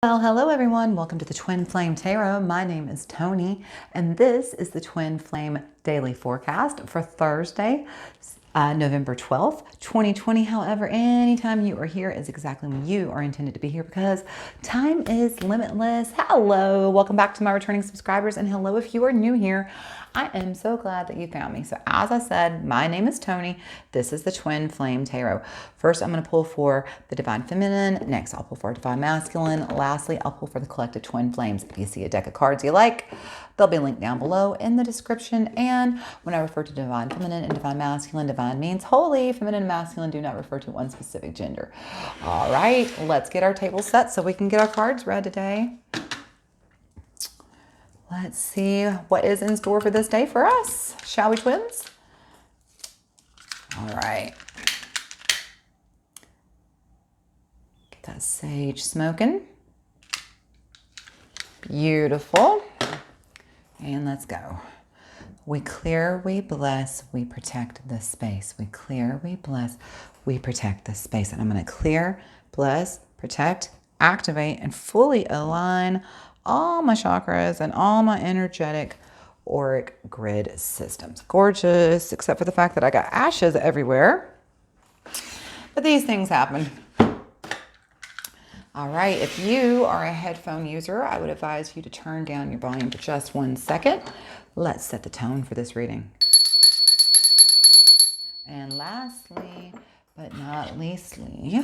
Well, hello everyone. Welcome to the Twin Flame Tarot. My name is Tony, and this is the Twin Flame Daily Forecast for Thursday, November 12th, 2020. However, anytime you are here is exactly when you are intended to be here because time is limitless. Hello, welcome back to my returning subscribers, and hello if you are new here. I am so glad that you found me. So as I said, my name is Tony. This is the Twin Flame Tarot. First, I'm going to pull for the Divine Feminine. Next, I'll pull for Divine Masculine. Lastly, I'll pull for the Collective Twin Flames. If you see a deck of cards you like, they'll be linked down below in the description. And when I refer to Divine Feminine and Divine Masculine, divine means holy. Feminine and masculine do not refer to one specific gender. All right, let's get our table set so we can get our cards read today. Let's see what is in store for this day for us. Shall we, twins? All right. Get that sage smoking. Beautiful. And let's go. We clear, we bless, we protect this space. We clear, we bless, we protect this space. And I'm going to clear, bless, protect, activate, and fully align all my chakras and all my energetic auric grid systems. Gorgeous, except for the fact that I got ashes everywhere. But these things happen. All right, if you are a headphone user, I would advise you to turn down your volume for just 1 second. Let's set the tone for this reading. And lastly, but not leastly,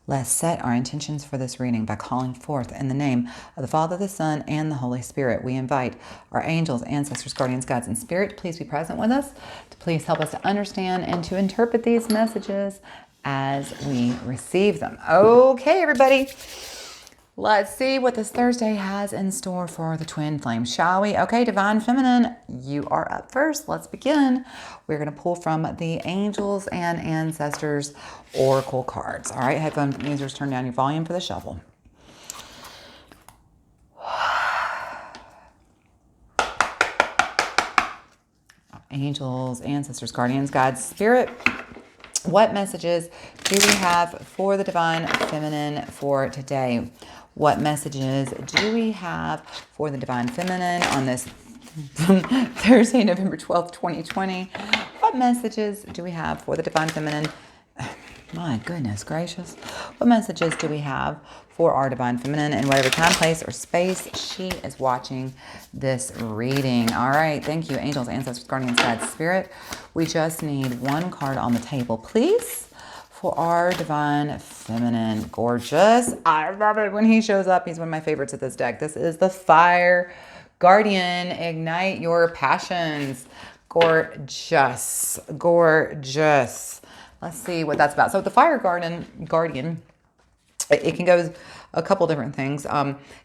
let's set our intentions for this reading by calling forth in the name of the Father, the Son, and the Holy Spirit. We invite our angels, ancestors, guardians, guides, and spirit to please be present with us, to please help us to understand and to interpret these messages as we receive them. Okay, everybody. Let's see what this Thursday has in store for the Twin Flames, shall we? Okay, Divine Feminine, you are up first. Let's begin. We're going to pull from the Angels and Ancestors Oracle cards. All right, headphone users, turn down your volume for the shuffle. Angels, Ancestors, Guardians, Guides, Spirit. What messages do we have for the Divine Feminine for today? What messages do we have for the Divine Feminine on this Thursday, November 12th, 2020? What messages do we have for the Divine Feminine? My goodness gracious. What messages do we have for our Divine Feminine in whatever time, place, or space she is watching this reading? All right. Thank you, Angels, Ancestors, Guardians, Guides, Spirit. We just need one card on the table, please, for our Divine Feminine. Gorgeous. I love it when he shows up. He's one of my favorites at this deck. This is the Fire Guardian. Ignite your passions. Gorgeous. Gorgeous. Let's see what that's about. So the Fire Guardian, it can go a couple different things.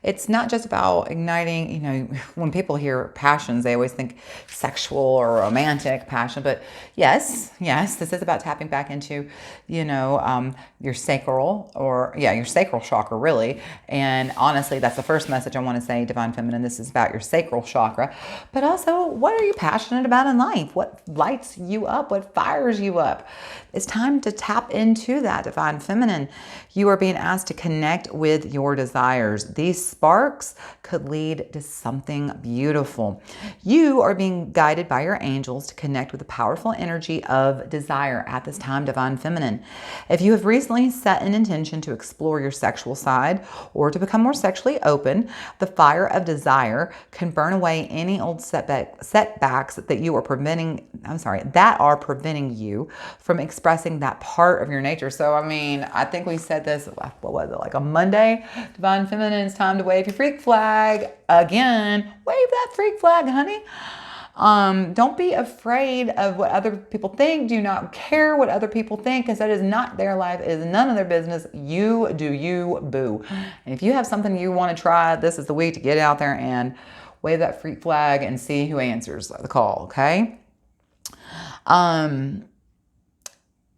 It's not just about igniting, you know, when people hear passions, they always think sexual or romantic passion. But yes, this is about tapping back into, you know, your sacral your sacral chakra, really. And honestly, that's the first message I want to say, Divine Feminine. This is about your sacral chakra. But also, what are you passionate about in life? What lights you up? What fires you up? It's time to tap into that, Divine Feminine. You are being asked to connect with your desires. These sparks could lead to something beautiful. You are being guided by your angels to connect with the powerful energy of desire at this time, Divine Feminine. If you have recently set an intention to explore your sexual side or to become more sexually open, the fire of desire can burn away any old setbacks that are preventing you from expressing that part of your nature. So, I mean, I think we said this, what was it, like a Monday? Divine Feminine, it's time to wave your freak flag again. Wave that freak flag, honey. Don't be afraid of what other people think. Do not care what other people think, because that is not their life. It is none of their business. You do you, boo. And if you have something you want to try, this is the week to get out there and wave that freak flag and see who answers the call, okay?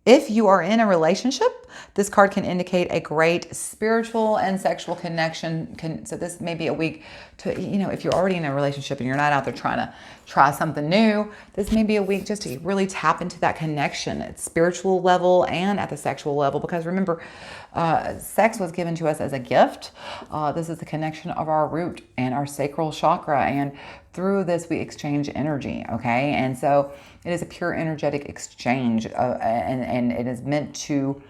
If you are in a relationship, This card can indicate a great spiritual and sexual connection. So this may be a week to, if you're already in a relationship and you're not out there trying to try something new, this may be a week just to really tap into that connection at spiritual level and at the sexual level. Because remember, sex was given to us as a gift. This is the connection of our root and our sacral chakra. And through this, we exchange energy, okay? And so it is a pure energetic exchange, and it is meant to,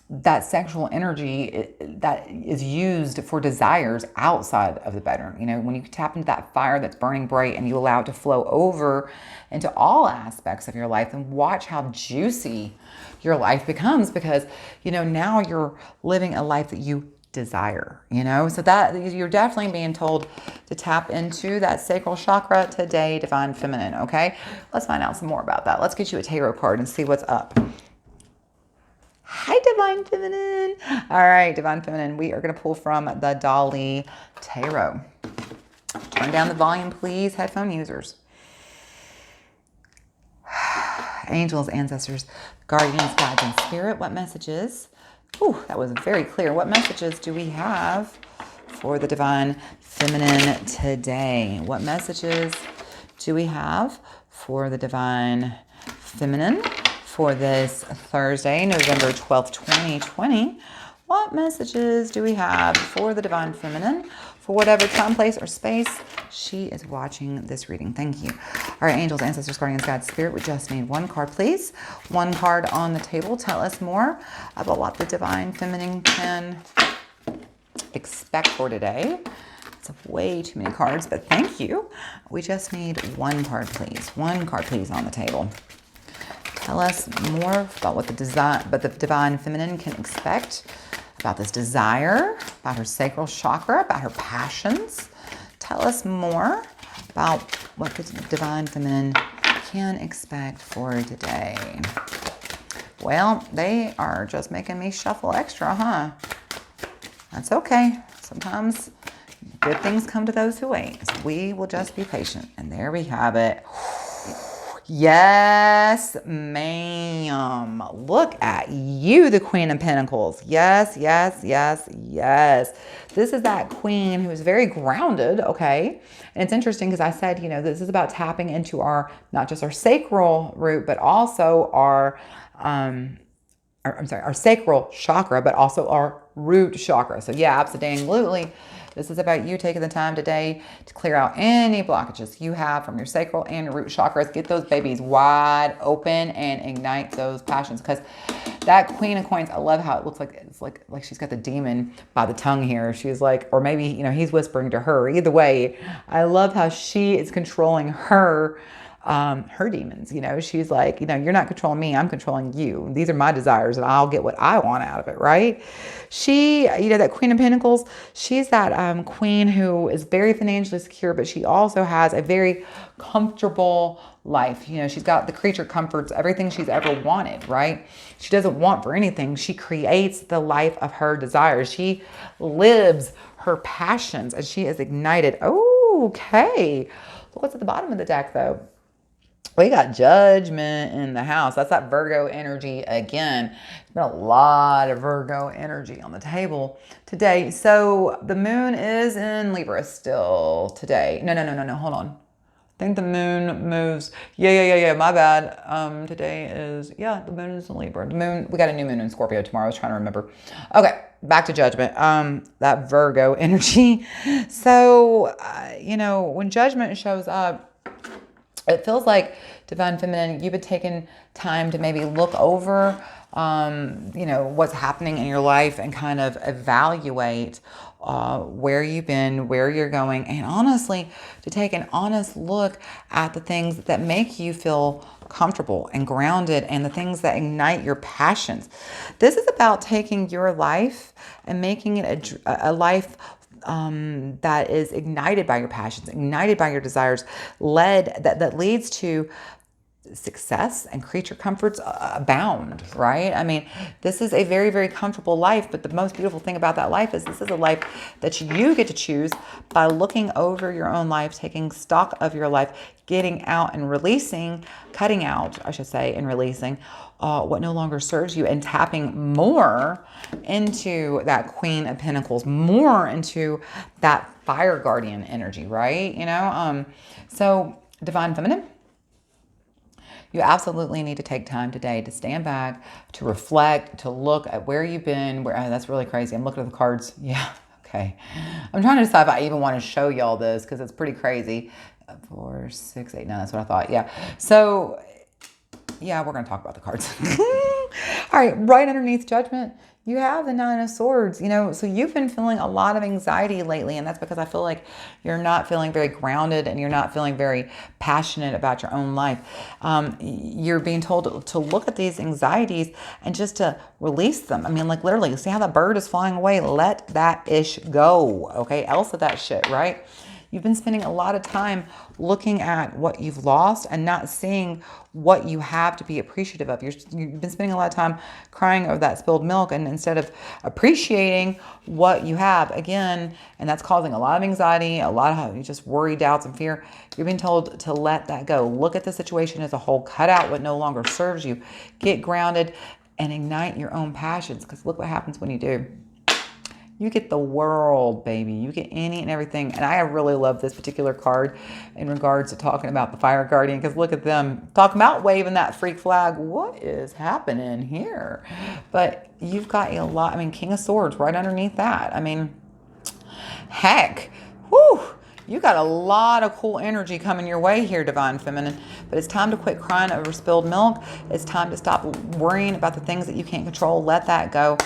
that sexual energy that is used for desires outside of the bedroom. When you tap into that fire that's burning bright and you allow it to flow over into all aspects of your life, and watch how juicy your life becomes, because, now you're living a life that you desire, so that you're definitely being told to tap into that sacral chakra today, Divine Feminine. Okay, let's find out some more about that. Let's get you a tarot card and see what's up. Hi, Divine Feminine. All right, Divine Feminine, we are going to pull from the Dolly Tarot. Turn down the volume, please, headphone users. Angels, ancestors, guardians, guides, and spirit, what messages? Ooh, that was very clear. What messages do we have for the Divine Feminine today? What messages do we have for the Divine Feminine for this Thursday, November 12th, 2020? What messages do we have for the Divine Feminine for whatever time, place, or space she is watching this reading? Thank you. All right, angels, ancestors, guardians, guides, spirit, we just need one card, please. One card on the table. Tell us more about what the Divine Feminine can expect for today. It's way too many cards, but thank you. We just need one card, please. One card, please, on the table. Tell us more about what the Divine Feminine can expect about this desire, about her sacral chakra, about her passions. Tell us more about what the Divine Feminine can expect for today. Well, they are just making me shuffle extra, huh? That's okay. Sometimes good things come to those who wait. So we will just be patient. And there we have it. Yes, ma'am. Look at you, the Queen of Pentacles. Yes, yes, yes, yes. This is that queen who is very grounded, okay? And it's interesting because I said, this is about tapping into not just our sacral root, but also our sacral chakra, but also our root chakra. So yeah, absolutely. This is about you taking the time today to clear out any blockages you have from your sacral and your root chakras. Get those babies wide open and ignite those passions. Because that Queen of Coins, I love how it looks like it's like she's got the demon by the tongue here. She's like, or maybe, he's whispering to her. Either way, I love how she is controlling her demons. She's like, you're not controlling me, I'm controlling you. These are my desires and I'll get what I want out of it, right? She, that Queen of Pentacles, she's that queen who is very financially secure, but she also has a very comfortable life. She's got the creature comforts, everything she's ever wanted, right? She doesn't want for anything. She creates the life of her desires. She lives her passions and she is ignited. Oh, okay. Look what's at the bottom of the deck though. We got Judgment in the house. That's that Virgo energy again. There's been a lot of Virgo energy on the table today. So the moon is in Libra still today. No. Hold on. I think the moon moves. Yeah. My bad. Today is, the moon is in Libra. The moon, we got a new moon in Scorpio tomorrow. I was trying to remember. Okay, back to Judgment. That Virgo energy. So, when Judgment shows up, it feels like, Divine Feminine, you've been taking time to maybe look over, what's happening in your life and kind of evaluate where you've been, where you're going, and honestly, to take an honest look at the things that make you feel comfortable and grounded and the things that ignite your passions. This is about taking your life and making it a life that is ignited by your passions, ignited by your desires, that leads to success and creature comforts abound, right? I mean, this is a very, very comfortable life, but the most beautiful thing about that life is this is a life that you get to choose by looking over your own life, taking stock of your life, getting out and releasing, cutting out, I should say, and releasing what no longer serves you, and tapping more into that Queen of Pentacles, more into that fire guardian energy, right? So Divine Feminine, you absolutely need to take time today to stand back, to reflect, to look at where you've been. That's really crazy. I'm looking at the cards. Yeah, okay. I'm trying to decide if I even want to show y'all this because it's pretty crazy. 4, 6, 8, 9. That's what I thought. Yeah. So, yeah, we're going to talk about the cards. All right. Right underneath Judgment, you have the 9 of Swords, so you've been feeling a lot of anxiety lately. And that's because I feel like you're not feeling very grounded and you're not feeling very passionate about your own life. You're being told to look at these anxieties and just to release them. I mean, like literally, see how that bird is flying away? Let that ish go. Okay. Elsa that shit, right? You've been spending a lot of time looking at what you've lost and not seeing what you have to be appreciative of. You've been spending a lot of time crying over that spilled milk, and instead of appreciating what you have, again, and that's causing a lot of anxiety, a lot of just worry, doubts, and fear. You're being told to let that go. Look at the situation as a whole. Cut out what no longer serves you. Get grounded and ignite your own passions, because look what happens when you do. You get the world, baby. You get any and everything. And I really love this particular card in regards to talking about the Fire Guardian, because look at them talking about waving that freak flag. What is happening here? But you've got a lot. I mean, King of Swords right underneath that. I mean, heck, whew. You got a lot of cool energy coming your way here, Divine Feminine. But it's time to quit crying over spilled milk. It's time to stop worrying about the things that you can't control. Let that go.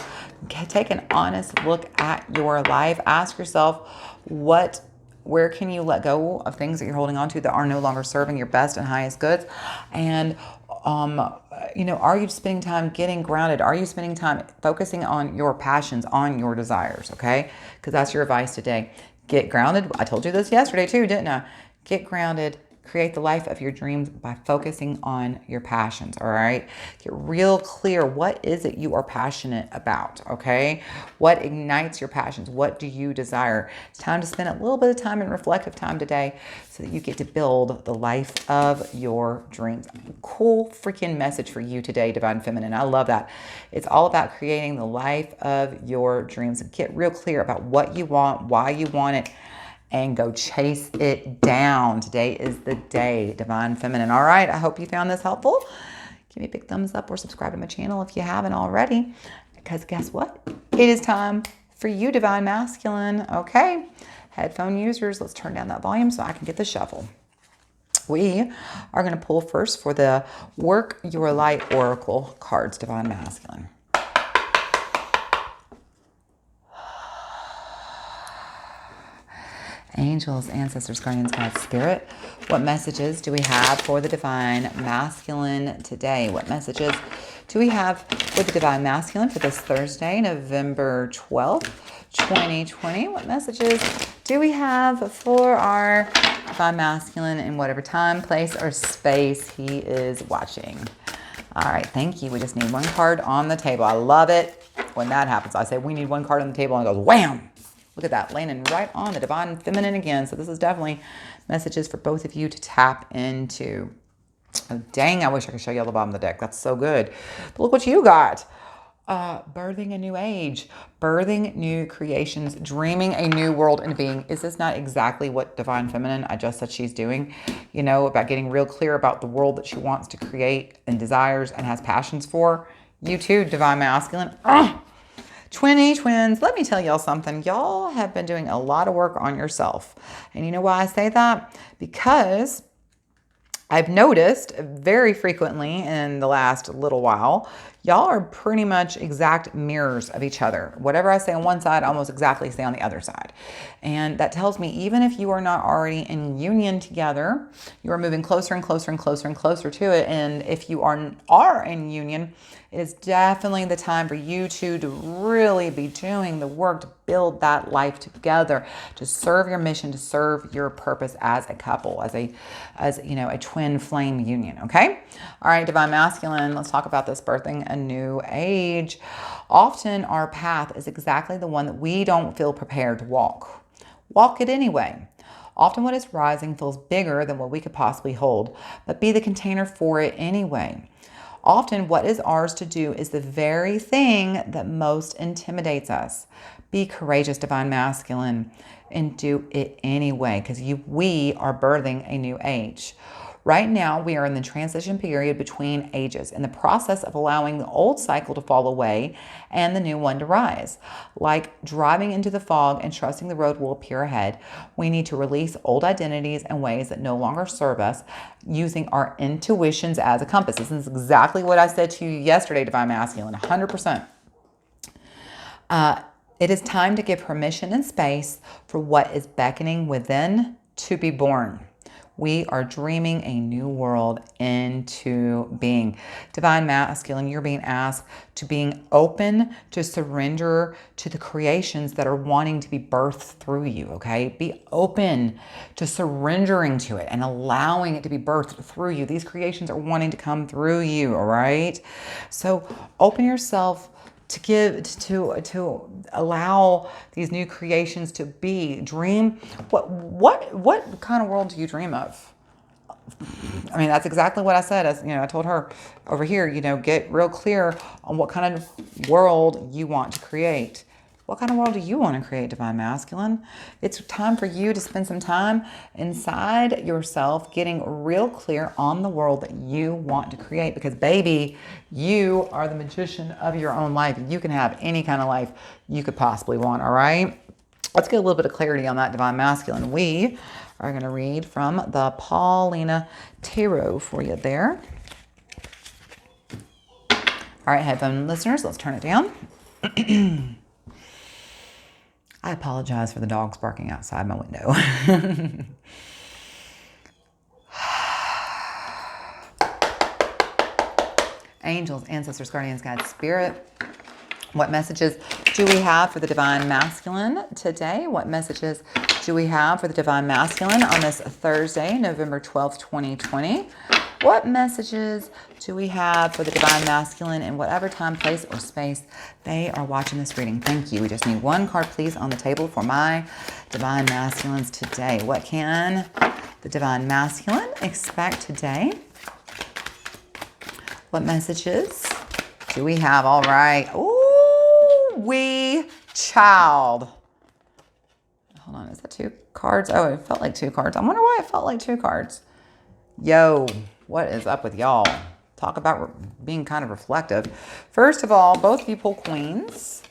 Take an honest look at your life. Ask yourself, where can you let go of things that you're holding on to that are no longer serving your best and highest goods? And are you spending time getting grounded? Are you spending time focusing on your passions, on your desires? Okay, because that's your advice today. Get grounded. I told you this yesterday too, didn't I? Get grounded. Create the life of your dreams by focusing on your passions, all right? Get real clear. What is it you are passionate about, okay? What ignites your passions? What do you desire? It's time to spend a little bit of time in reflective time today so that you get to build the life of your dreams. Cool freaking message for you today, Divine Feminine. I love that. It's all about creating the life of your dreams. Get real clear about what you want, why you want it, and go chase it down. Today is the day, Divine Feminine. All right, I hope you found this helpful. Give me a big thumbs up or subscribe to my channel if you haven't already, because guess what? It is time for you, Divine Masculine. Okay, headphone users, let's turn down that volume so I can get the shuffle. We are going to pull first for the Work Your Light Oracle cards, Divine Masculine. Angels, ancestors, guardians, God, spirit. What messages do we have for the Divine Masculine today? What messages do we have for the Divine Masculine for this Thursday, November 12th, 2020? What messages do we have for our Divine Masculine in whatever time, place, or space he is watching? All right, thank you. We just need one card on the table. I love it when that happens. I say we need one card on the table and it goes wham! Look at that, landing right on the Divine Feminine again. So this is definitely messages for both of you to tap into. Oh, dang, I wish I could show you all the bottom of the deck. That's so good. But look what you got. Birthing a new age, birthing new creations, dreaming a new world into being. Is this not exactly what Divine Feminine, I just said she's doing? About getting real clear about the world that she wants to create and desires and has passions for. You too, Divine Masculine. Twins, let me tell y'all something. Y'all have been doing a lot of work on yourself. And you know why I say that? Because I've noticed very frequently in the last little while, Y'all are pretty much exact mirrors of each other. Whatever I say on one side, I almost exactly say on the other side. And that tells me even if you are not already in union together, you are moving closer and closer and closer and closer to it. And if you are in union, it is definitely the time for you two to really be doing the work to build that life together, to serve your mission, to serve your purpose as a couple, as a twin flame union. Okay. All right, Divine Masculine, let's talk about this birthing a new age. Often our path is exactly the one that we don't feel prepared to walk. Walk it anyway. Often what is rising feels bigger than what we could possibly hold, but be the container for it anyway. Often what is ours to do is the very thing that most intimidates us. Be courageous, Divine Masculine, and do it anyway, because we are birthing a new age. Right now, we are in the transition period between ages, in the process of allowing the old cycle to fall away and the new one to rise. Like driving into the fog and trusting the road will appear ahead, we need to release old identities and ways that no longer serve us, using our intuitions as a compass. This is exactly what I said to you yesterday, Divine Masculine, 100%. It is time to give permission and space for what is beckoning within to be born. We are dreaming a new world into being. Divine Masculine, you're being asked to being open to surrender to the creations that are wanting to be birthed through you, okay? Be open to surrendering to it and allowing it to be birthed through you. These creations are wanting to come through you, all right? So open yourself to allow these new creations to be. Dream. What kind of world do you dream of? I mean, that's exactly what I said. As I told her over here, get real clear on what kind of world you want to create. What kind of world do you want to create, Divine Masculine? It's time for you to spend some time inside yourself, getting real clear on the world that you want to create. Because, baby, you are the magician of your own life. You can have any kind of life you could possibly want, all right? Let's get a little bit of clarity on that, Divine Masculine. We are going to read from the Paulina Tarot for you there. All right, headphone listeners, let's turn it down. I apologize for the dogs barking outside my window. Angels, ancestors, guardians, guides, spirit. What messages do we have for the Divine Masculine today? What messages do we have for the Divine Masculine on this Thursday, November 12th, 2020? What messages do we have for the Divine Masculine in whatever time, place, or space they are watching this reading? Thank you. We just need one card, please, on the table for my Divine Masculines today. What can the Divine Masculine expect today? What messages do we have? All right. Ooh, child. Hold on. Is that two cards? Oh, it felt like two cards. I wonder why it felt like two cards. Yo, what is up with y'all? Talk about being kind of reflective. First of all, both of you pull queens.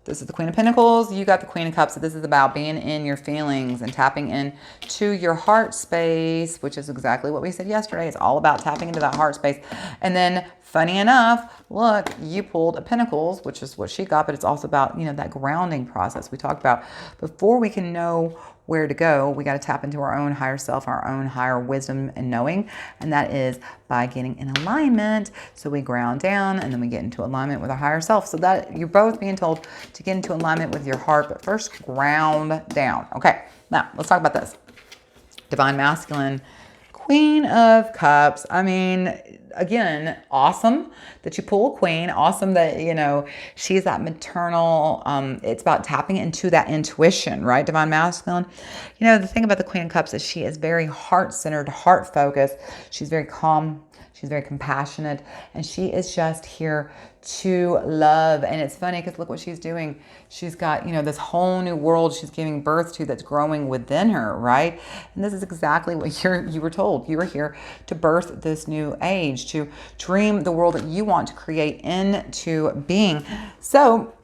This is the Queen of Pentacles. You got the Queen of Cups. So this is about being in your feelings and tapping into your heart space, which is exactly what we said yesterday. It's all about tapping into that heart space. And then, funny enough, look, you pulled a Pentacles, which is what she got, but it's also about, that grounding process we talked about. Before we can know where to go, we got to tap into our own higher self, our own higher wisdom and knowing, and that is by getting in alignment. So we ground down and then we get into alignment with our higher self. So that you're both being told to get into alignment with your heart, but first ground down. Okay, now let's talk about this. Divine Masculine, Queen of Cups. I mean, again, awesome that you pull a queen. Awesome that, she's that maternal. It's about tapping into that intuition, right? Divine Masculine. The thing about the Queen of Cups is she is very heart-centered, heart-focused. She's very calm. She's very compassionate. And she is just here to love. And it's funny because look what she's doing. She's got, this whole new world she's giving birth to that's growing within her, right? And this is exactly what you were told. You were here to birth this new age, to dream the world that you want to create into being. So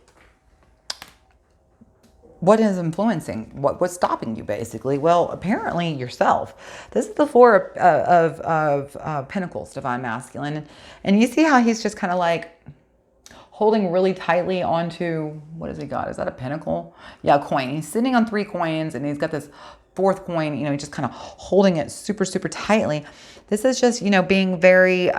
what is influencing? What's stopping you, basically? Well, apparently yourself. This is the Four of Pentacles, Divine Masculine. And you see how he's just kind of like, holding really tightly onto, what has he got? Is that a pentacle? Yeah, a coin. He's sitting on 3 coins and he's got this 4th coin, you know, he's just kind of holding it super, super tightly. This is just, you know, being very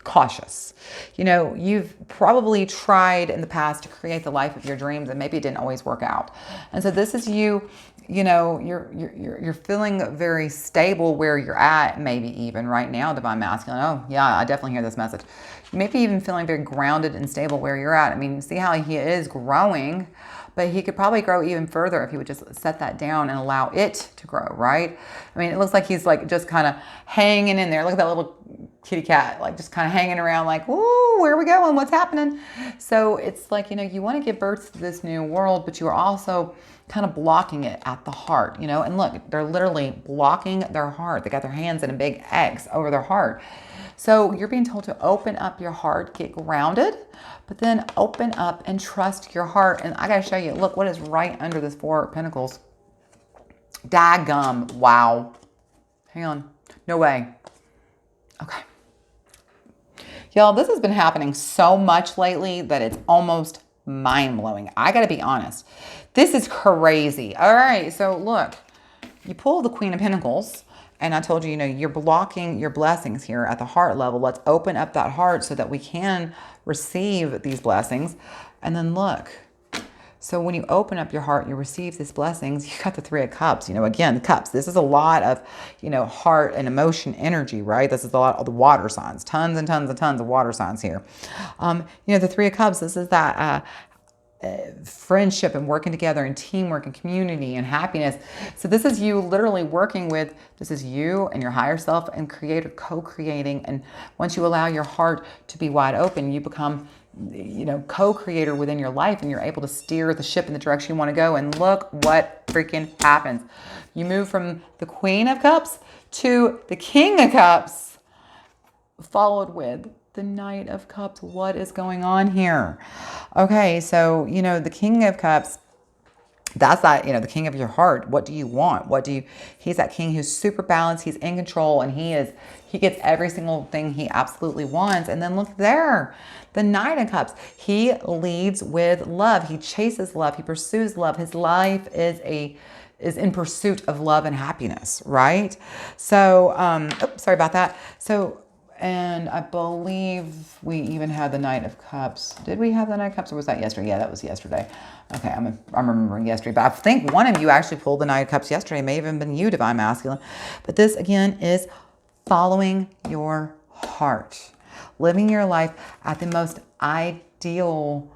cautious. You know, you've probably tried in the past to create the life of your dreams and maybe it didn't always work out. And so this is you, you know, you're feeling very stable where you're at, maybe even right now, Divine Masculine. Oh yeah, I definitely hear this message. Maybe even feeling very grounded and stable where you're at. I mean, see how he is growing, but he could probably grow even further if he would just set that down and allow it to grow, right? I mean, it looks like he's like just kind of hanging in there. Look at that little kitty cat, like just kind of hanging around like, ooh, where are we going? What's happening? So it's like, you know, you want to give birth to this new world, but you are also kind of blocking it at the heart, you know? And look, they're literally blocking their heart. They got their hands in a big X over their heart. So you're being told to open up your heart, get grounded, but then open up and trust your heart. And I got to show you, look what is right under this 4 of Pentacles. Daggum. Wow. Hang on. No way. Okay. Y'all, this has been happening so much lately that it's almost mind-blowing. I got to be honest. This is crazy. All right. So look, you pull the Queen of Pentacles. And I told you, you know, you're blocking your blessings here at the heart level. Let's open up that heart so that we can receive these blessings. And then look. So when you open up your heart, you receive these blessings. You got the 3 of Cups. You know, again, the cups. This is a lot of, you know, heart and emotion energy, right? This is a lot of the water signs. Tons and tons and tons of water signs here. You know, the 3 of Cups, this is that friendship and working together and teamwork and community and happiness. So this is you literally working with, this is you and your higher self and creator co-creating. And once you allow your heart to be wide open, you become, you know, co-creator within your life and you're able to steer the ship in the direction you want to go. And look what freaking happens. You move from the Queen of Cups to the King of Cups, followed with the Knight of Cups. What is going on here? Okay, so, you know, the King of Cups, that's that, you know, the king of your heart. What do you want? He's that king who's super balanced. He's in control and he gets every single thing he absolutely wants. And then look there, the Knight of Cups. He leads with love. He chases love. He pursues love. His life is in pursuit of love and happiness, right? So, sorry about that. So, and I believe we even had the Knight of Cups. Did we have the Knight of Cups or was that yesterday? Yeah, that was yesterday. Okay, I'm remembering yesterday. But I think one of you actually pulled the Knight of Cups yesterday. It may have even been you, Divine Masculine. But this, again, is following your heart. Living your life at the most ideal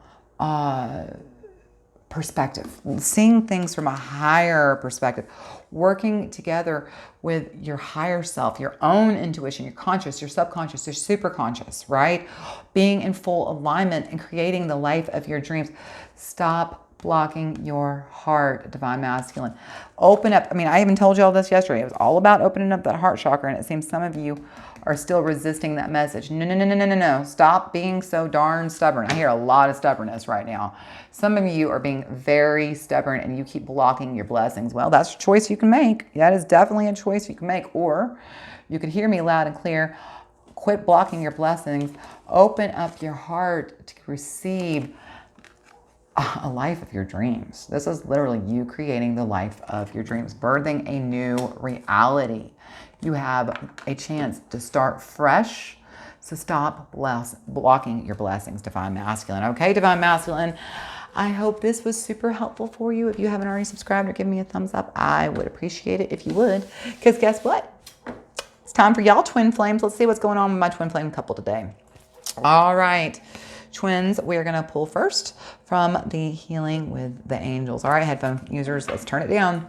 perspective. Seeing things from a higher perspective. Working together with your higher self, your own intuition, your conscious, your subconscious, your superconscious, right? Being in full alignment and creating the life of your dreams. Stop blocking your heart, Divine Masculine. Open up. I mean, I even told you all this yesterday. It was all about opening up that heart chakra, and it seems some of you are still resisting that message. No, no, no, no, no, no, no. Stop being so darn stubborn. I hear a lot of stubbornness right now. Some of you are being very stubborn and you keep blocking your blessings. Well, that's a choice you can make. That is definitely a choice you can make. Or you could hear me loud and clear. Quit blocking your blessings. Open up your heart to receive a life of your dreams. This is literally you creating the life of your dreams, birthing a new reality. You have a chance to start fresh. So stop blocking your blessings, Divine Masculine. Okay, Divine Masculine, I hope this was super helpful for you. If you haven't already subscribed or given me a thumbs up, I would appreciate it if you would. Because guess what? It's time for y'all twin flames. Let's see what's going on with my twin flame couple today. All right. Twins, we're going to pull first from the Healing with the Angels. All right, headphone users, let's turn it down.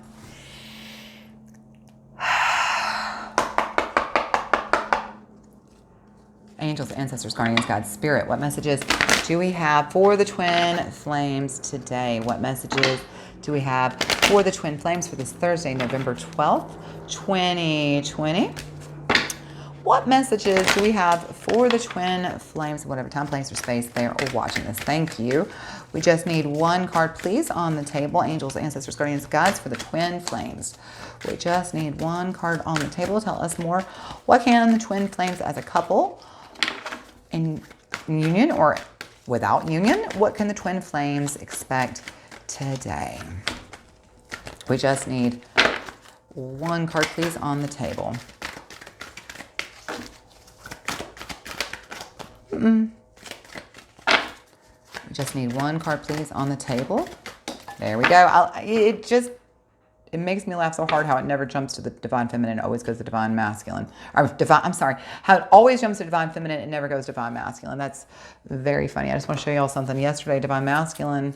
Angels, ancestors, guardians, God, spirit, what messages do we have for the twin flames today? What messages do we have for the twin flames for this Thursday, November 12th, 2020? What messages do we have for the twin flames, whatever time, place, or space they are watching this? Thank you. We just need one card, please, on the table. Angels, ancestors, guardians, guides for the twin flames. We just need one card on the table to tell us more. What can the twin flames as a couple in union or without union? What can the twin flames expect today? We just need one card, please, on the table. We just need one card, please, on the table. There we go. It makes me laugh so hard how it never jumps to the divine feminine. It always goes to divine masculine. Or I'm sorry. How it always jumps to divine feminine. It never goes to divine masculine. That's very funny. I just want to show you all something. Yesterday, divine masculine,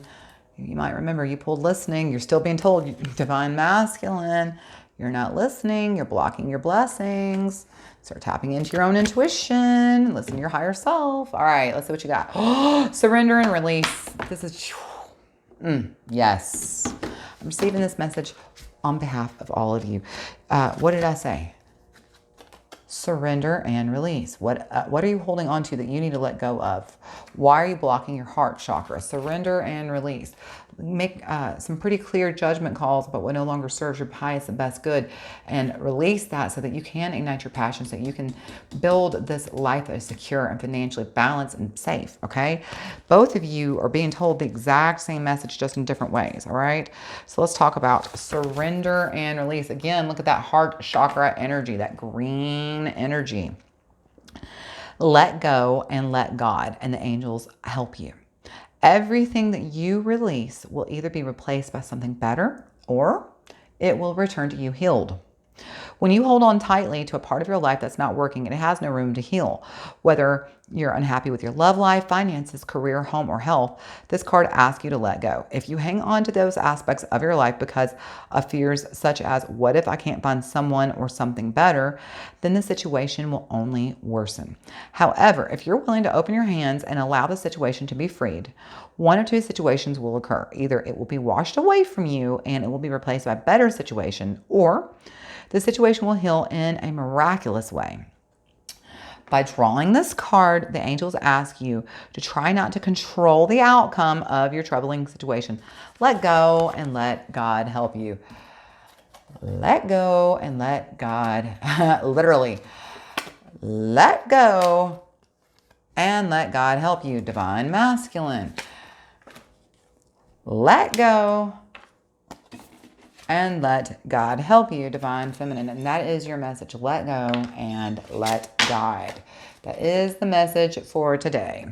you might remember you pulled listening. You're still being told divine masculine. You're not listening. You're blocking your blessings. Start tapping into your own intuition. Listen to your higher self. All right, let's see what you got. Surrender and release. This is, yes. I'm receiving this message on behalf of all of you. What did I say? Surrender and release. What are you holding on to that you need to let go of? Why are you blocking your heart chakra? Surrender and release. Make some pretty clear judgment calls about what no longer serves your highest and best good, and release that so that you can ignite your passion, so that you can build this life that is secure and financially balanced and safe, okay? Both of you are being told the exact same message, just in different ways, all right? So let's talk about surrender and release. Again, look at that heart chakra energy, that green energy. Let go and let God and the angels help you. Everything that you release will either be replaced by something better, or it will return to you healed. When you hold on tightly to a part of your life that's not working, it has no room to heal. Whether you're unhappy with your love life, finances, career, home, or health, this card asks you to let go. If you hang on to those aspects of your life because of fears such as, what if I can't find someone or something better, then the situation will only worsen. However, if you're willing to open your hands and allow the situation to be freed, one or two situations will occur. Either it will be washed away from you and it will be replaced by a better situation, or the situation will heal in a miraculous way. By drawing this card, the angels ask you to try not to control the outcome of your troubling situation. Let go and let God help you. Let go and let God, literally, let go and let God help you. Divine masculine. Let go and let God help you, divine feminine. And that is your message. Let go and let God. That is the message for today.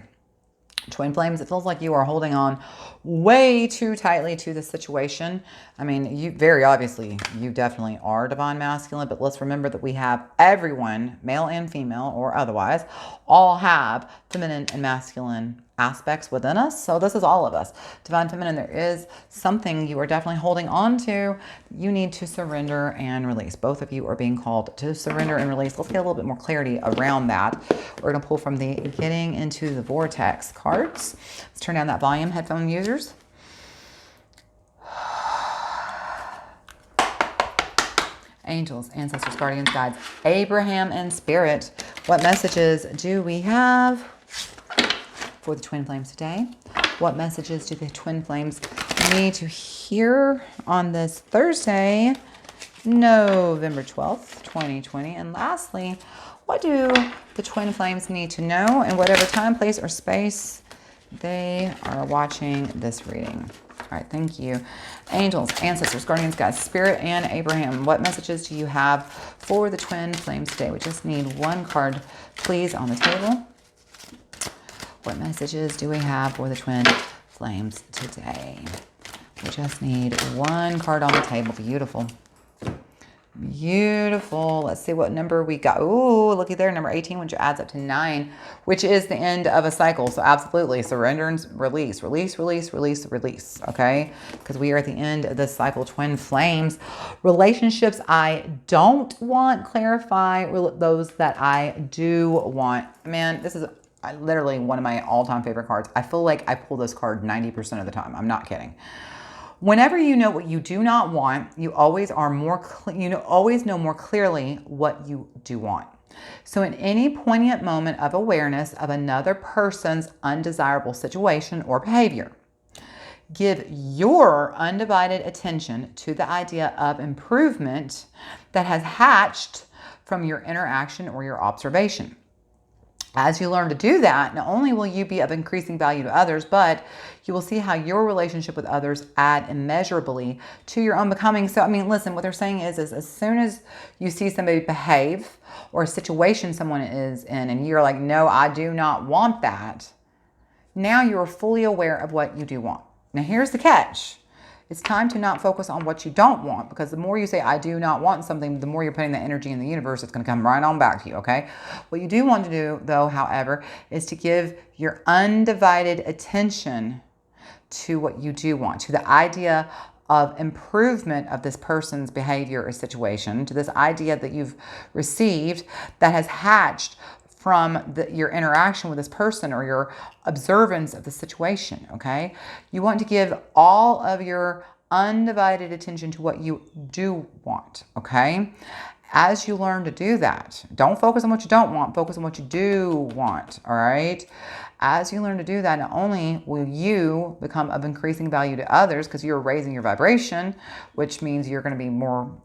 Twin flames, it feels like you are holding on way too tightly to the situation. I mean, you very obviously, you definitely are divine masculine, but let's remember that we have everyone, male and female or otherwise, all have feminine and masculine aspects within us. So this is all of us. Divine feminine, there is something you are definitely holding on to. You need to surrender and release. Both of you are being called to surrender and release. Let's get a little bit more clarity around that. We're going to pull from the Getting into the Vortex cards. Let's turn down that volume, headphone users. Angels, ancestors, guardians, guides, Abraham, and spirit. What messages do we have for the twin flames today? What messages do the twin flames need to hear on this Thursday, November 12th, 2020? And lastly, what do the twin flames need to know in whatever time, place, or space they are watching this reading? All right, thank you. Angels, ancestors, guardians, guides, spirit, and Abraham. What messages do you have for the twin flames today? We just need one card, please, on the table. What messages do we have for the twin flames today? We just need one card on the table. Beautiful. Beautiful. Let's see what number we got. Ooh, looky there, number 18, which adds up to 9, which is the end of a cycle. So absolutely, surrender and release, release, release, release, release, okay? Because we are at the end of this cycle, twin flames. Relationships I don't want, clarify those that I do want. Man, this is literally one of my all-time favorite cards. I feel like I pull this card 90% of the time. I'm not kidding. Whenever you know what you do not want, you always are always know more clearly what you do want. So in any poignant moment of awareness of another person's undesirable situation or behavior, give your undivided attention to the idea of improvement that has hatched from your interaction or your observation. As you learn to do that, not only will you be of increasing value to others, but you will see how your relationship with others add immeasurably to your own becoming. So, I mean, listen, what they're saying is as soon as you see somebody behave or a situation someone is in and you're like, no, I do not want that. Now you're fully aware of what you do want. Now, here's the catch. It's time to not focus on what you don't want, because the more you say, I do not want something, the more you're putting the energy in the universe. It's going to come right on back to you, okay? What you do want to do, though, however, is to give your undivided attention to what you do want, to the idea of improvement of this person's behavior or situation, to this idea that you've received that has hatched from your interaction with this person or your observance of the situation, okay? You want to give all of your undivided attention to what you do want, okay? As you learn to do that, don't focus on what you don't want, focus on what you do want, all right? As you learn to do that, not only will you become of increasing value to others because you're raising your vibration, which means you're going to be more,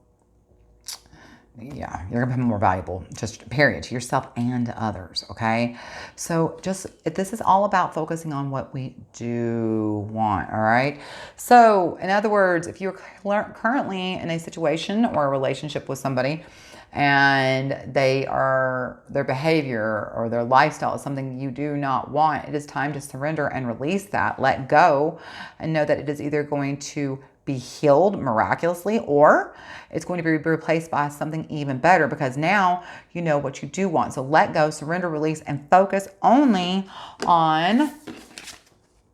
you're going to become more valuable, just period, to yourself and to others, okay? So this is all about focusing on what we do want, all right? So, in other words, if you're currently in a situation or a relationship with somebody and their behavior or their lifestyle is something you do not want, it is time to surrender and release that, let go, and know that it is either going to be healed miraculously or it's going to be replaced by something even better, because now you know what you do want. So let go, surrender, release, and focus only on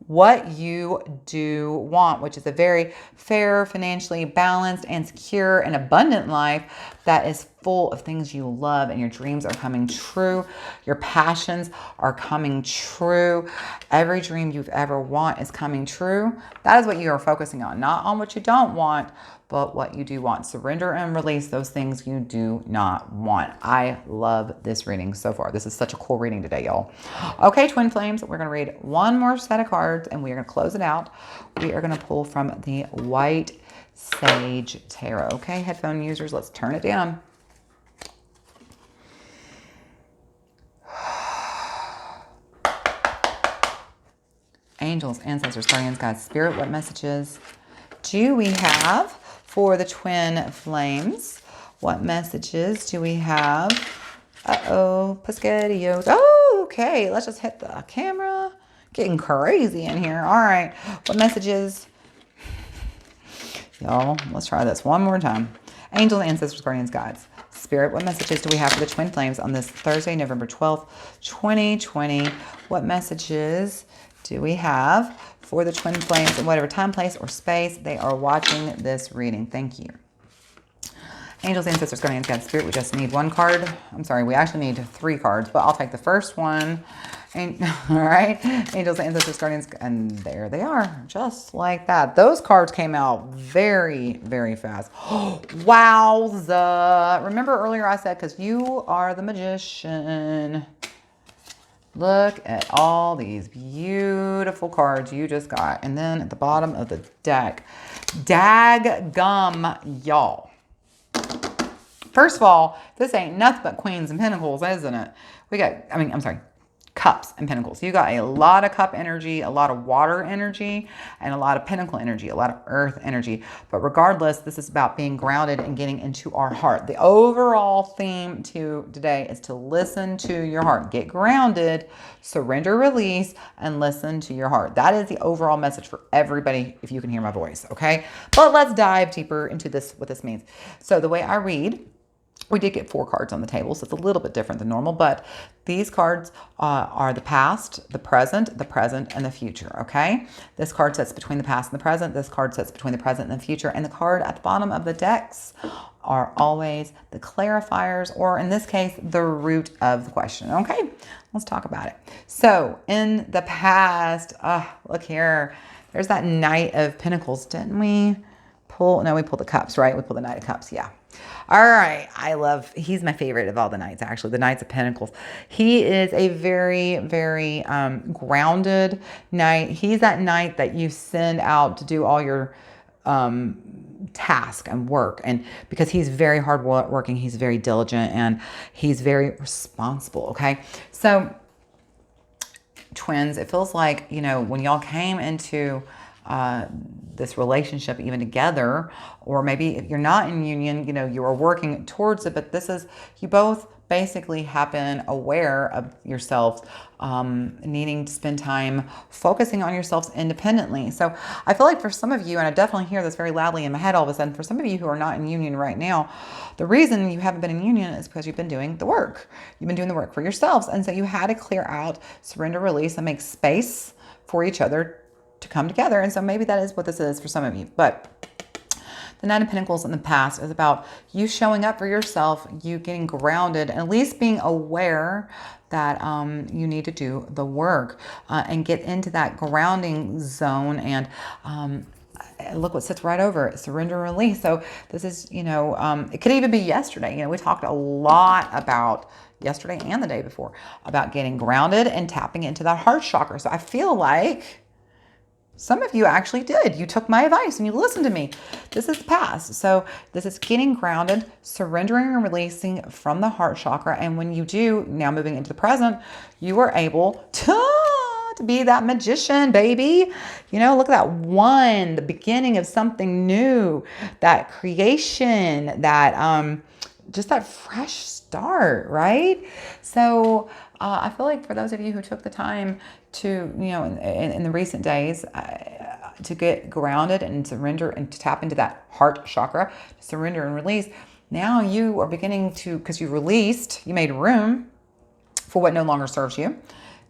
what you do want, which is a very fair, financially balanced, and secure and abundant life that is full of things you love, and your dreams are coming true. Your passions are coming true. Every dream you've ever want is coming true. That is what you are focusing on, not on what you don't want, but what you do want. Surrender and release those things you do not want. I love this reading so far. This is such a cool reading today, y'all. Okay, Twin Flames, we're going to read one more set of cards and we are going to close it out. We are going to pull from the White Sage Tarot. Okay, headphone users, let's turn it down. Angels, ancestors, guardians, God, spirit, what messages do we have for the Twin Flames? What messages do we have? Uh-oh, Pescadios. Oh, okay. Let's just hit the camera. Getting crazy in here. All right. What messages? Y'all, let's try this one more time. Angels, ancestors, guardians, gods. Spirit, what messages do we have for the Twin Flames on this Thursday, November 12th, 2020? What messages do we have for the Twin Flames in whatever time, place, or space they are watching this reading? Thank you. Angels, ancestors, guardians, God, spirit, we just need one card. I'm sorry, we actually need 3 cards, but I'll take the first one. And, all right, angels, ancestors, guardians, and there they are, just like that. Those cards came out very, very fast. Wowza. Remember earlier I said, because you are the magician. Look at all these beautiful cards you just got. And then at the bottom of the deck, daggum, y'all. First of all, this ain't nothing but Queens and Pentacles, isn't it? We got, Cups and Pentacles. You got a lot of cup energy, a lot of water energy, and a lot of pentacle energy, a lot of earth energy. But regardless, this is about being grounded and getting into our heart. The overall theme today is to listen to your heart. Get grounded, surrender, release, and listen to your heart. That is the overall message for everybody, if you can hear my voice, okay? But let's dive deeper into this, what this means. So the way I read, we did get 4 cards on the table, so it's a little bit different than normal, but these cards are the past, the present, and the future, okay? This card sits between the past and the present. This card sits between the present and the future, and the card at the bottom of the decks are always the clarifiers, or in this case, the root of the question, okay? Let's talk about it. So in the past, look here, there's that Knight of Pentacles. Didn't we pull? No, we pulled the Cups, right? We pulled the Knight of Cups, yeah. All right, he's my favorite of all the knights, actually, the Knights of Pentacles. He is a very, very grounded knight. He's that knight that you send out to do all your task and work, and because he's very hard working, he's very diligent, and he's very responsible, okay? So twins, it feels like, when y'all came into this relationship even together, or maybe if you're not in union, you are working towards it, but you both basically have been aware of yourselves needing to spend time focusing on yourselves independently. So I feel like for some of you, and I definitely hear this very loudly in my head all of a sudden, for some of you who are not in union right now, the reason you haven't been in union is because you've been doing the work. You've been doing the work for yourselves. And so you had to clear out, surrender, release, and make space for each other to come together. And so maybe that is what this is for some of you. But the Nine of Pentacles in the past is about you showing up for yourself, you getting grounded, and at least being aware that you need to do the work and get into that grounding zone. And look what sits right over it, surrender and release. So this is, it could even be yesterday. We talked a lot about yesterday and the day before about getting grounded and tapping into that heart chakra. So I feel like some of you actually did. You took my advice and you listened to me. This is past. So this is getting grounded, surrendering and releasing from the heart chakra. And when you do, now moving into the present, you are able to be that magician, baby. Look at that one, the beginning of something new, that creation, that just that fresh start, right? So I feel like for those of you who took the time to, in the recent days, to get grounded and surrender and to tap into that heart chakra, surrender and release, now you are beginning to, because you released, you made room for what no longer serves you.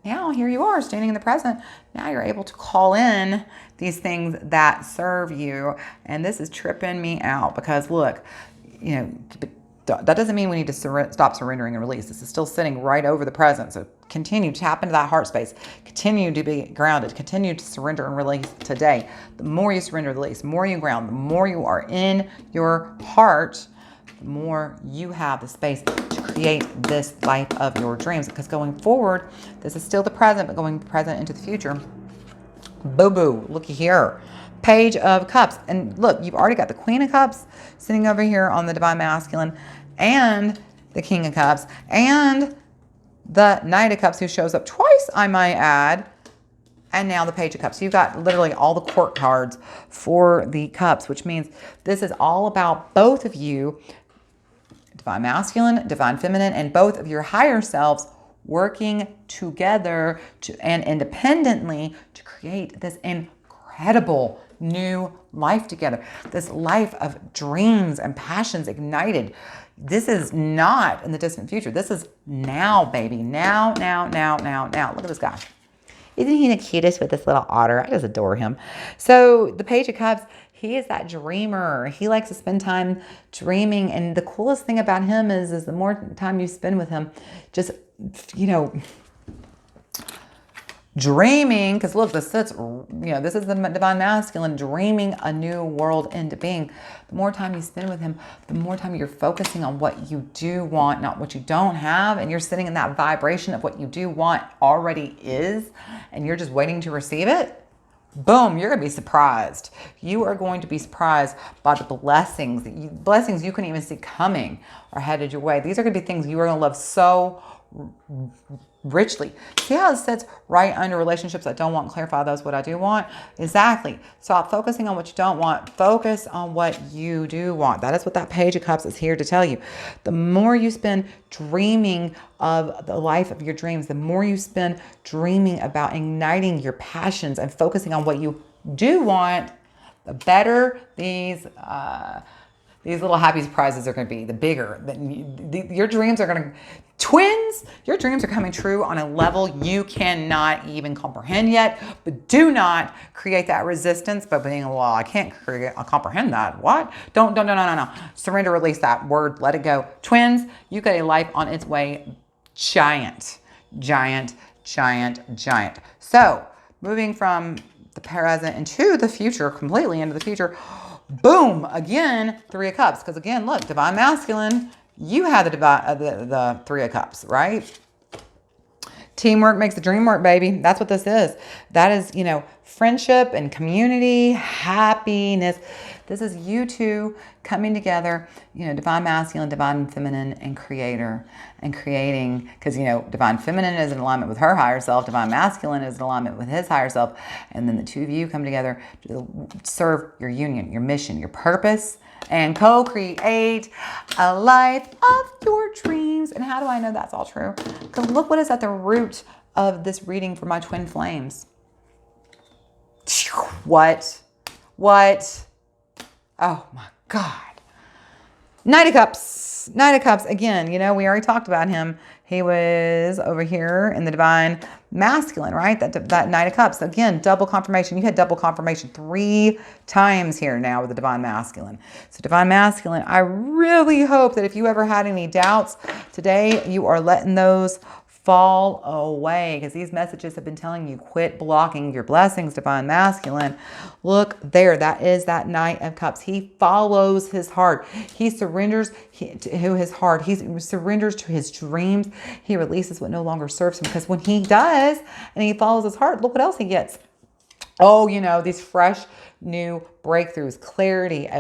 Now here you are standing in the present. Now you're able to call in these things that serve you. And this is tripping me out because look, that doesn't mean we need to stop surrendering and release. This is still sitting right over the present. So continue to tap into that heart space. Continue to be grounded. Continue to surrender and release today. The more you surrender and release, the more you ground, the more you are in your heart, the more you have the space to create this life of your dreams. Because going forward, this is still the present, but going present into the future. Boo-boo, looky here. Page of Cups. And look, you've already got the Queen of Cups sitting over here on the Divine Masculine, and the King of Cups, and the Knight of Cups, who shows up twice, I might add, and now the Page of Cups. So you've got literally all the court cards for the cups, which means this is all about both of you, Divine Masculine, Divine Feminine, and both of your higher selves working together and independently to create this incredible new life together. This life of dreams and passions ignited. This is not in the distant future. This is now, baby. Now. Look at this guy. Isn't he the cutest with this little otter? I just adore him. So the Page of Cups, he is that dreamer. He likes to spend time dreaming. And the coolest thing about him is the more time you spend with him, just, dreaming, because look, this is the Divine Masculine, dreaming a new world into being. The more time you spend with him, the more time you're focusing on what you do want, not what you don't have, and you're sitting in that vibration of what you do want already is, and you're just waiting to receive it. Boom, you're going to be surprised. You are going to be surprised by the blessings you couldn't even see coming are headed your way. These are going to be things you are going to love so richly. See how it sits right under relationships I don't want, clarify those what I do want? Exactly. Stop focusing on what you don't want. Focus on what you do want. That is what that Page of Cups is here to tell you. The more you spend dreaming of the life of your dreams, the more you spend dreaming about igniting your passions and focusing on what you do want, the better these little happy surprises are going to be, the bigger. Your dreams are going to... Twins, your dreams are coming true on a level you cannot even comprehend yet, but do not create that resistance by being, well, I can't comprehend that. What? No. Surrender, release that word, let it go. Twins, you got a life on its way. Giant. So, moving from the present into the future, completely into the future, boom, again, Three of Cups. Because again, look, Divine Masculine, you have the Three of Cups, right? Teamwork makes the dream work, baby. That's what this is. That is, you know, friendship and community, happiness. This is you two coming together, you know, divine masculine, divine feminine, and creator, and creating, because, you know, divine feminine is in alignment with her higher self, divine masculine is in alignment with his higher self, and then the two of you come together to serve your union, your mission, your purpose, and co-create a life of your dreams. And how do I know that's all true? Because look what is at the root of this reading for my twin flames. What? Oh my God. Knight of Cups. Knight of Cups. Again, you know, we already talked about him. He was over here in the divine masculine, right? That Knight of Cups. Again, double confirmation. You had double confirmation 3 times here now with the divine masculine. So divine masculine, I really hope that if you ever had any doubts today, you are letting those fall away, because these messages have been telling you, quit blocking your blessings, divine masculine. Look there, that is that Knight of Cups. He follows his heart. He surrenders to his heart. He surrenders to his dreams. He releases what no longer serves him, because when he does and he follows his heart, look what else he gets. Oh, you know, these fresh new breakthroughs, clarity,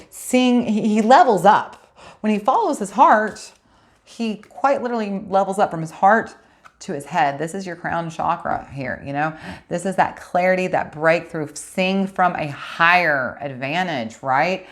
seeing, he levels up. When he follows his heart, he quite literally levels up from his heart to his head. This is your crown chakra here, you know. This is that clarity, that breakthrough, seeing from a higher advantage, right?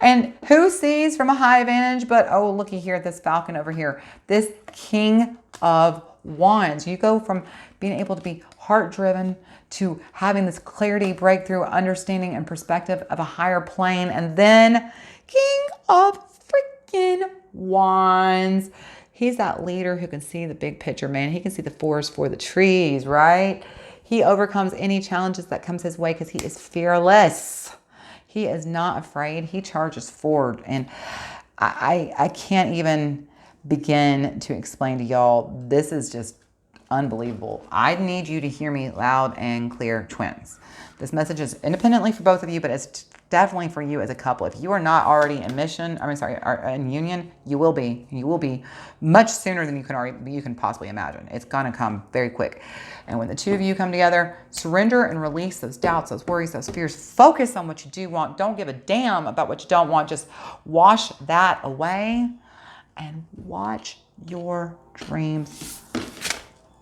And who sees from a high advantage? But, oh, looky here at this falcon over here. This King of Wands. You go from being able to be heart-driven to having this clarity, breakthrough, understanding, and perspective of a higher plane. And then King of freaking Wands. He's that leader who can see the big picture, man. He can see the forest for the trees, right? He overcomes any challenges that comes his way because he is fearless. He is not afraid. He charges forward. And I can't even begin to explain to y'all. This is just unbelievable. I need you to hear me loud and clear, twins. This message is independently for both of you, but it's definitely for you as a couple. If you are not already in union, you will be. You will be much sooner than you can possibly imagine. It's gonna come very quick. And when the two of you come together, surrender and release those doubts, those worries, those fears. Focus on what you do want. Don't give a damn about what you don't want. Just wash that away and watch your dreams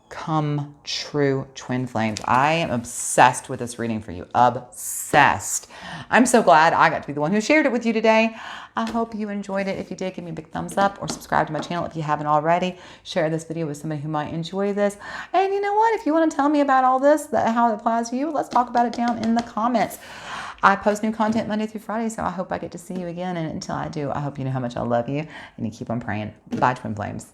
come true, twin flames. I am obsessed with this reading for you. Obsessed. I'm so glad I got to be the one who shared it with you today. I hope you enjoyed it. If you did, give me a big thumbs up or subscribe to my channel if you haven't already. Share this video with somebody who might enjoy this. And you know what? If you want to tell me about all this, how it applies to you, let's talk about it down in the comments. I post new content Monday through Friday, so I hope I get to see you again. And until I do, I hope you know how much I love you and you keep on praying. Bye, twin flames.